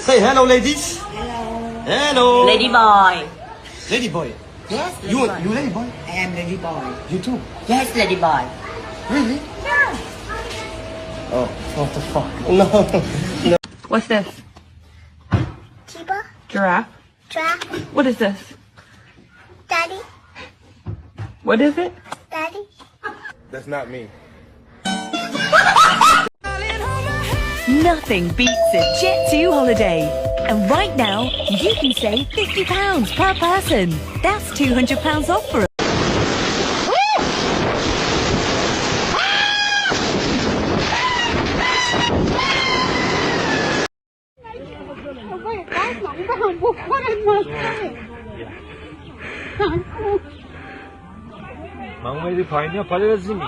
Say hello, ladies. Hello. Lady boy. Lady boy. Yes, lady You boy. you lady boy? I am lady boy. You too? Yes, lady boy. Really? Yeah. Oh, what the fuck? No. What's this? Zebra, Giraffe? giraffe, What is this? daddy, What is it? daddy. That's not me. Nothing beats a Jet2 holiday. And right now, you can save £50 per person. That's £200 off for 막내들 봐있냐? 바지를 쓰니?